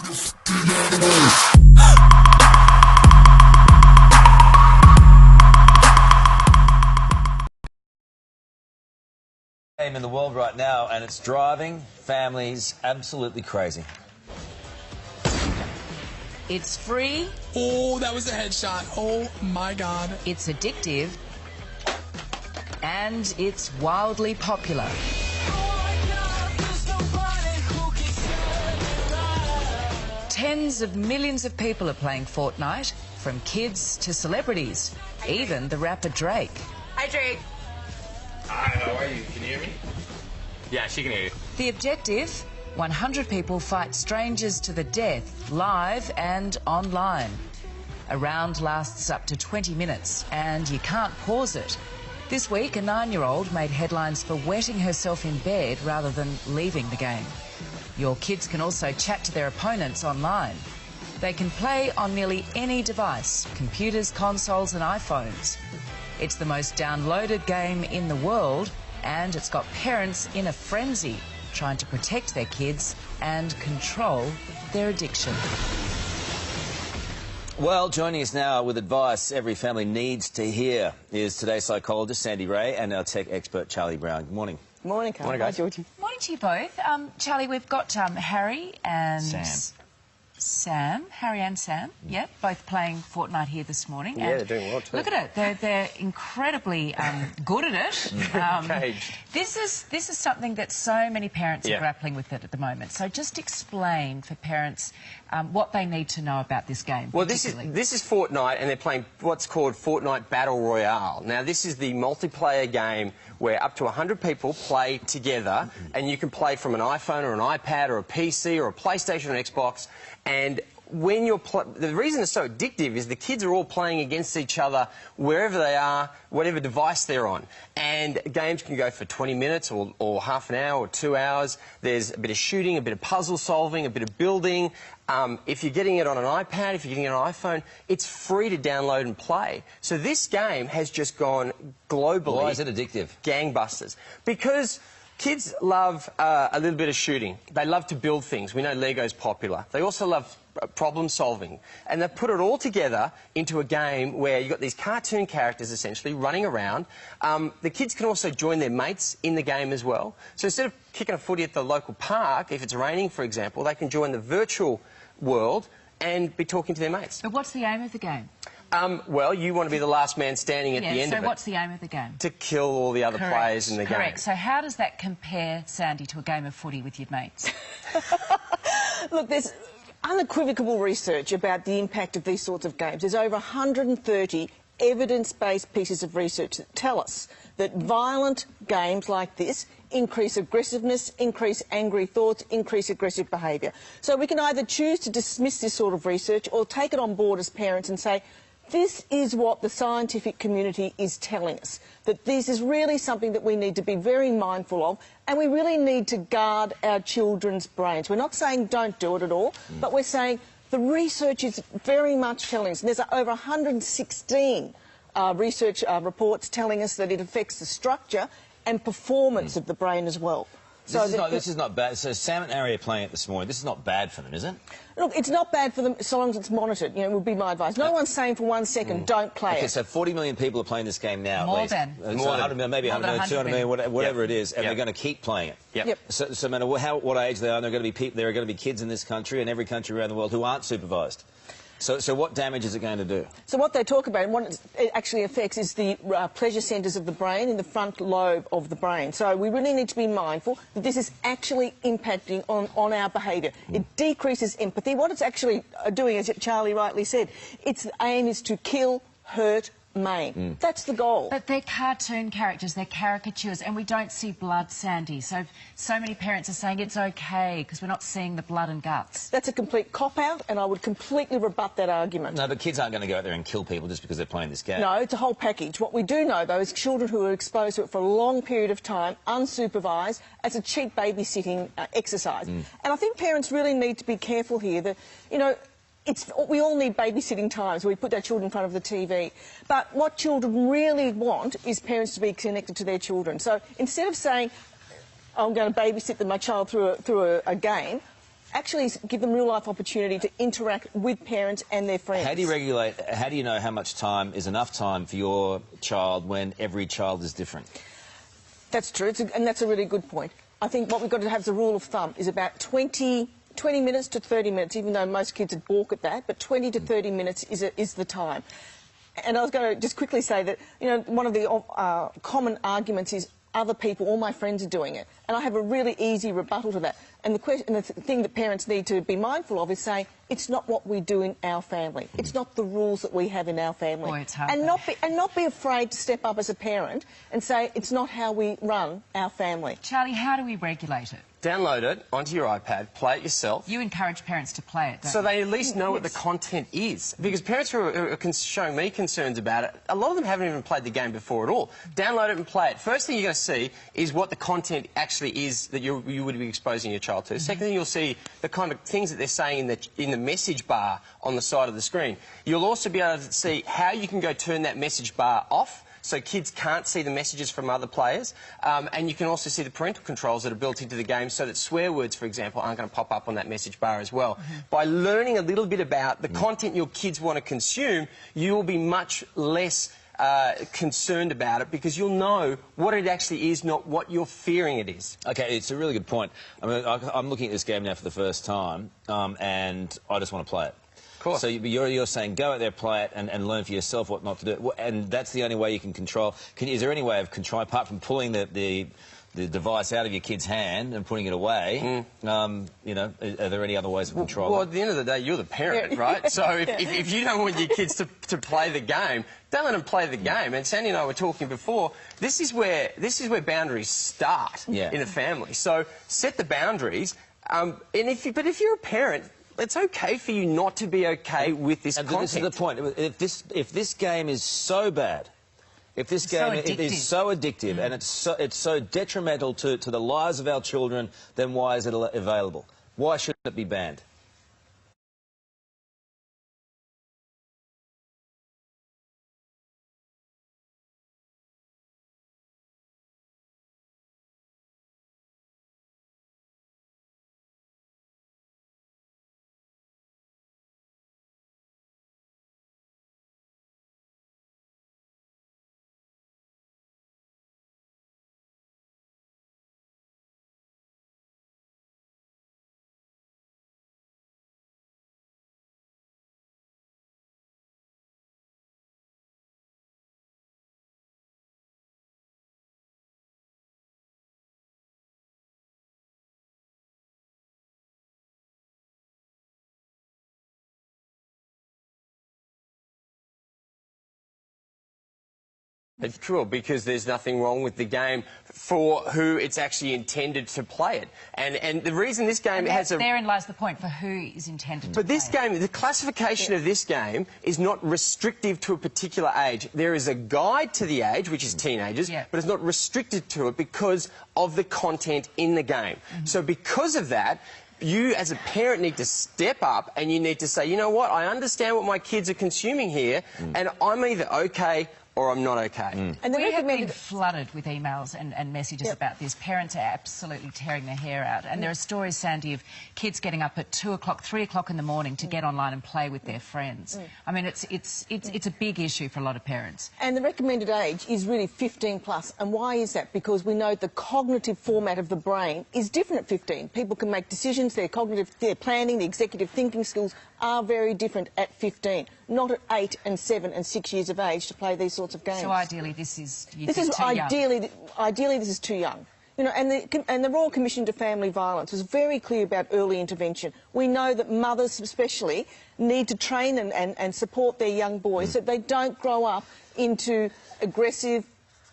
Game in the world right now, and it's driving families absolutely crazy. It's free. Oh, that was a headshot. Oh my God. It's addictive. And it's wildly popular. Tens of millions of people are playing Fortnite, from kids to celebrities, even the rapper Drake. Hi, Drake. Hi, how are you? Can you hear me? Yeah, she can hear you. The objective? 100 people fight strangers to the death, live and online. A round lasts up to 20 minutes, and you can't pause it. This week, a 9-year-old made headlines for wetting herself in bed rather than leaving the game. Your kids can also chat to their opponents online. They can play on nearly any device, computers, consoles and iPhones. It's the most downloaded game in the world, and it's got parents in a frenzy trying to protect their kids and control their addiction. Well, joining us now with advice every family needs to hear is today's psychologist, Sandy Ray, and our tech expert, Charlie Brown. Good morning. Morning, Carl. Morning, guys. Hi, Georgie. Morning to you both. Charlie, we've got Harry and Sam. Harry and Sam, yep, both playing Fortnite here this morning. Yeah, and they're doing well too. Look at it, they're incredibly good at it. Caged. This is something that so many parents are grappling with it at the moment. So just explain for parents what they need to know about this game. Well, this is Fortnite, and they're playing what's called Fortnite Battle Royale. Now, this is the multiplayer game where up to 100 people play together, and you can play from an iPhone or an iPad or a PC or a PlayStation or an Xbox. And when you're the reason it's so addictive is the kids are all playing against each other wherever they are, whatever device they're on. And games can go for 20 minutes or half an hour or 2 hours. There's a bit of shooting, a bit of puzzle solving, a bit of building. If you're getting it on an iPad, if you're getting it on an iPhone, it's free to download and play. So this game has just gone globally. Why is it addictive? Gangbusters. Because kids love a little bit of shooting. They love to build things. We know Lego's popular. They also love problem solving. And they've put it all together into a game where you've got these cartoon characters essentially running around. The kids can also join their mates in the game as well. So instead of kicking a footy at the local park, if it's raining, for example, they can join the virtual world and be talking to their mates. But what's the aim of the game? Well, you want to be the last man standing at the end of it. So what's the aim of the game? To kill all the other players in the game. Correct. So how does that compare, Sandy, to a game of footy with your mates? Look, there's unequivocal research about the impact of these sorts of games. There's over 130 evidence-based pieces of research that tell us that violent games like this increase aggressiveness, increase angry thoughts, increase aggressive behaviour. So we can either choose to dismiss this sort of research or take it on board as parents and say, this is what the scientific community is telling us, that this is really something that we need to be very mindful of, and we really need to guard our children's brains. We're not saying don't do it at all, but we're saying the research is very much telling us. And there's over 116 research reports telling us that it affects the structure and performance of the brain as well. So this is not bad. So Sam and Harry are playing it this morning. This is not bad for them, is it? Look, it's not bad for them so long as it's monitored, you know, would be my advice. No one's saying for 1 second, don't play it. Okay, so 40 million people are playing this game now. More at least. than. So 100 million, maybe 100 million, 200 million, whatever it is, and they're going to keep playing it. Yep. So no matter what age they are, there are going to be kids in this country and every country around the world who aren't supervised. So what damage is it going to do? So what they talk about and what it actually affects is the pleasure centres of the brain in the front lobe of the brain. So we really need to be mindful that this is actually impacting on our behaviour. It decreases empathy. What it's actually doing, as Charlie rightly said, its aim is to kill, hurt, maim. That's the goal. But they're cartoon characters, they're caricatures, and we don't see blood, Sandy. So many parents are saying it's okay because we're not seeing the blood and guts. That's a complete cop-out, and I would completely rebut that argument. No, but kids aren't going to go out there and kill people just because they're playing this game. No, it's a whole package. What we do know, though, is children who are exposed to it for a long period of time, unsupervised, as a cheap babysitting exercise. And I think parents really need to be careful here that, you know, we all need babysitting times where we put our children in front of the TV. But what children really want is parents to be connected to their children. So instead of saying, I'm going to babysit my child through a game, actually give them real-life opportunity to interact with parents and their friends. How do you regulate, how do you know how much time is enough time for your child when every child is different? That's true, and that's a really good point. I think what we've got to have as a rule of thumb is about 20 minutes to 30 minutes, even though most kids would balk at that, but 20 to 30 minutes is the time. And I was going to just quickly say that, you know, one of the common arguments is other people, all my friends are doing it. And I have a really easy rebuttal to that. And the thing that parents need to be mindful of is saying, it's not what we do in our family. It's not the rules that we have in our family. Boy, it's hard, and not be afraid to step up as a parent and say, it's not how we run our family. Charlie, how do we regulate it? Download it onto your iPad, play it yourself. You encourage parents to play it, don't So you? they at least know what the content is. Because parents who are showing me concerns about it, a lot of them haven't even played the game before at all. Download it and play it. First thing you're going to see is what the content actually is that you would be exposing your child to. Second thing, you'll see the kind of things that they're saying in the message bar on the side of the screen. You'll also be able to see how you can go turn that message bar off, so kids can't see the messages from other players. And you can also see the parental controls that are built into the game so that swear words, for example, aren't going to pop up on that message bar as well. By learning a little bit about the content your kids want to consume, you will be much less concerned about it because you'll know what it actually is, not what you're fearing it is. Okay, it's a really good point. I mean, I'm looking at this game now for the first time, and I just want to play it. So you're saying go out there, play it, and learn for yourself what not to do. And that's the only way you can control. Is there any way of control, apart from pulling the device out of your kid's hand and putting it away? You know, are there any other ways of control? Well, at the end of the day, you're the parent, right? So if you don't want your kids to play the game, don't let them play the game. And Sandy and I were talking before. This is where boundaries start in a family. So set the boundaries. But if you're a parent, it's okay for you not to be okay with this content. This is the point. If this game is so bad, if this game is so addictive and it's so detrimental to the lives of our children, then why is it available? Why shouldn't it be banned? It's cruel because there's nothing wrong with the game for who it's actually intended to play it. And the reason this game has a... Therein lies the point for who is intended to play it. But this game, the classification of this game is not restrictive to a particular age. There is a guide to the age, which is teenagers, but it's not restricted to it because of the content in the game. So because of that, you as a parent need to step up and you need to say, you know what, I understand what my kids are consuming here and I'm either okay or I'm not okay. And we have been flooded with emails and messages about this. Parents are absolutely tearing their hair out. And there are stories, Sandy, of kids getting up at 2 o'clock, 3 o'clock in the morning to get online and play with their friends. I mean, it's a big issue for a lot of parents. And the recommended age is really 15 plus. And why is that? Because we know the cognitive format of the brain is different at 15. People can make decisions, their planning, the executive thinking skills are very different at 15. Not at 8 and 7 and 6 years of age to play these sorts of games. So ideally this is too young. Ideally this is too young. You know, and the Royal Commission to Family Violence was very clear about early intervention. We know that mothers especially need to train and support their young boys so that they don't grow up into aggressive,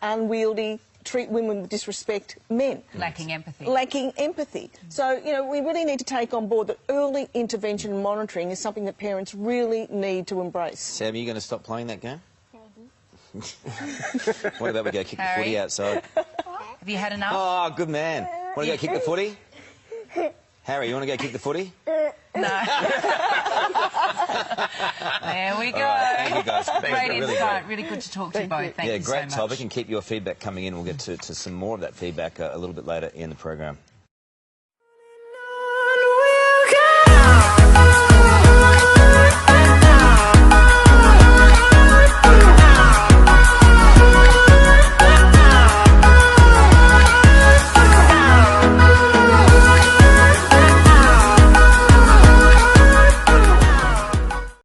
unwieldy, treat women with disrespect men. Lacking empathy. Lacking empathy. So, you know, we really need to take on board that early intervention and monitoring is something that parents really need to embrace. Sam, are you going to stop playing that game? What about we go kick the footy outside? Have you had enough? Oh, good man. Want to go kick the footy? Harry, you want to go kick the footy? No. There we go. Thank you, guys. Great insight. Really good to talk to you both. Thank you so much. Yeah, great topic, and keep your feedback coming in. We'll get to some more of that feedback a little bit later in the program.